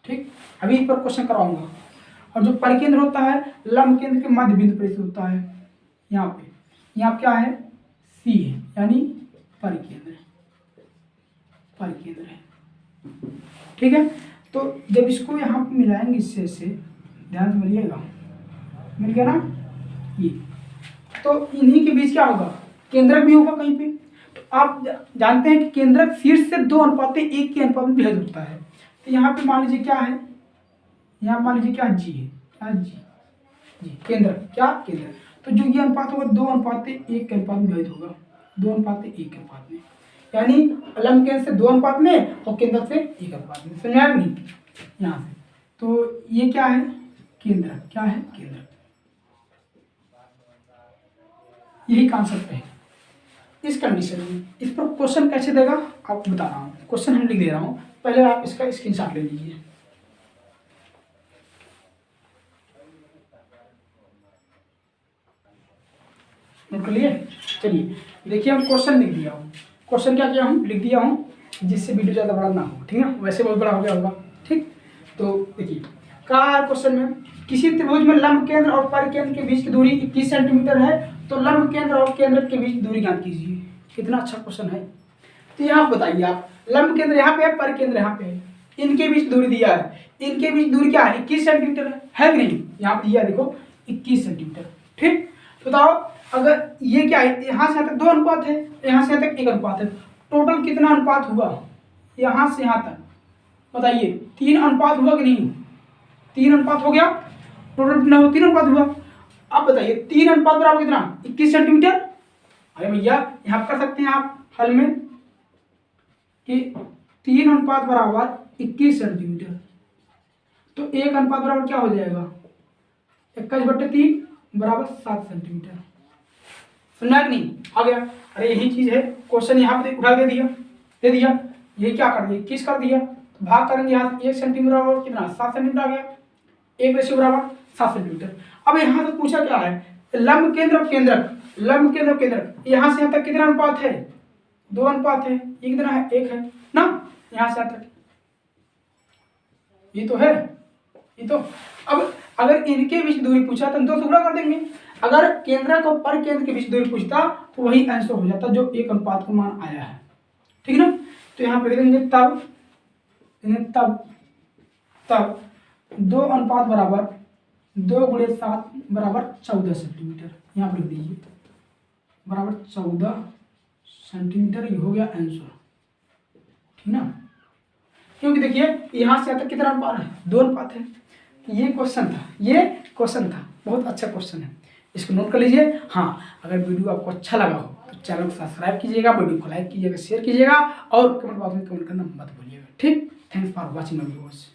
ठीक। अभी इस पर क्वेश्चन कराऊंगा। और जो परिकेंद्र होता है, लंब केंद्र के मध्य बिंदु पर होता है, यहाँ पे, यहाँ क्या है, सी है, यानी परिकेंद्र है, ठीक है। तो जब इसको यहाँ पे मिलाएंगे इससे ध्यान से मिलिएगा, मिल गया ना ये, तो इन्हीं के बीच क्या होगा, केंद्रक भी होगा कहीं पे। तो आप जानते हैं कि केंद्रक शीर्ष से 2:1 के अनुपात में विभाजित होता है। तो यहाँ पे मान लीजिए क्या है, यहाँ मान लीजिए क्या, जी है, क्या, जी केंद्रक, क्या, केंद्रक। तो जो ये अनुपात होगा 2:1 के अनुपात में विभाजित होगा, 2:1 के अनुपात में, यानी लंब केंद्र से 2 अनुपात में और केंद्र से 1 अनुपात में, समझ आया नहीं यहाँ से। तो ये क्या है, केंद्रक, क्या है, केंद्रक। यही कॉन्सेप्ट है। इस कंडीशन में इस पर क्वेश्चन कैसे देगा आपको बता रहा हूँ, क्वेश्चन हम लिख दे रहा हूँ, पहले आप इसका स्क्रीनशॉट ले लीजिए। नोट कर लिए। चलिए देखिए हम क्वेश्चन लिख दिया हूँ। क्वेश्चन क्या किया हूँ, लिख दिया हूँ, जिससे वीडियो ज़्यादा बड़ा ना हो, ठीक है, वैसे बहुत बड़ा हो गया होगा। ठीक, तो देखिए कहा क्वेश्चन में, किसी त्रिभुज में लंब केंद्र और परिकेंद्र के बीच की दूरी 21 सेंटीमीटर है, तो लंब केंद्र और केंद्र के बीच दूरी ज्ञात कीजिए। कितना अच्छा क्वेश्चन है। तो यहाँ बताइए आप, लंब केंद्र यहाँ पे है, परिकेंद्र यहाँ पे है, इनके बीच दूरी दिया है, इनके बीच दूरी क्या है, 21 सेंटीमीटर है कि नहीं, यहाँ पे दिया देखो 21 सेंटीमीटर। ठीक, बताओ अगर ये क्या है, यहाँ से यहाँ तक 2 अनुपात है, यहाँ से यहाँ तक 1 अनुपात है, टोटल कितना अनुपात हुआ यहाँ से यहाँ तक, बताइए 3 अनुपात हुआ कि नहीं, 3 अनुपात हो गया, टोटल कितना हुआ, 3 अनुपात हुआ। अब बताइए 3 अनुपात बराबर कितना, 21 सेंटीमीटर। अरे भैया यहाँ कर सकते हैं आप हल में कि 3 अनुपात बराबर 21 सेंटीमीटर, तो 1 अनुपात बराबर क्या हो जाएगा, 21/3 बराबर 7 सेंटीमीटर। सुनना कि नहीं, आ गया। अरे यही चीज है, क्वेश्चन यहाँ पे उठा दे दिया, ये क्या कर दिया, 21 कर दिया, तो भाग करेंगे यहाँ 1 सेंटीमीटर बराबर कितना, 7 सेंटीमीटर आ गया, 1 रेशियो बराबर 7 सेंटीमीटर। अब यहाँ से पूछा क्या है, लंब केंद्र और केंद्रक, लंब केंद्र और केंद्रक, यहाँ से यहाँ तक कितना अनुपात है, 2 अनुपात है, ये कितना है, 1 है ना, यहाँ से यहाँ तक ये तो है, ये तो। अब अगर इनके बीच दूरी पूछा तो हम 2 से गुणा कर देंगे, अगर केंद्रक और परिकेंद्र के बीच दूरी पूछता तो वही आंसर हो जाता जो 1 अनुपात का मान आया है, ठीक है ना। तो यहाँ पे देखेंगे तब 2 अनुपात बराबर 2 × 7 बराबर 14 सेंटीमीटर, यहाँ पर लिख दीजिए बराबर 14 सेंटीमीटर, ये हो गया आंसर, ठीक ना। क्योंकि देखिए यहाँ से यहाँ तक कितना अनुपात है, 2 अनुपात है। ये क्वेश्चन था, बहुत अच्छा क्वेश्चन है, इसको नोट कर लीजिए। हाँ, अगर वीडियो आपको अच्छा लगा हो तो चैनल को सब्सक्राइब कीजिएगा, वीडियो को लाइक कीजिएगा, शेयर कीजिएगा और कमेंट बॉक्स में कमेंट करना मत भूलिएगा। ठीक, thanks for watching my videos.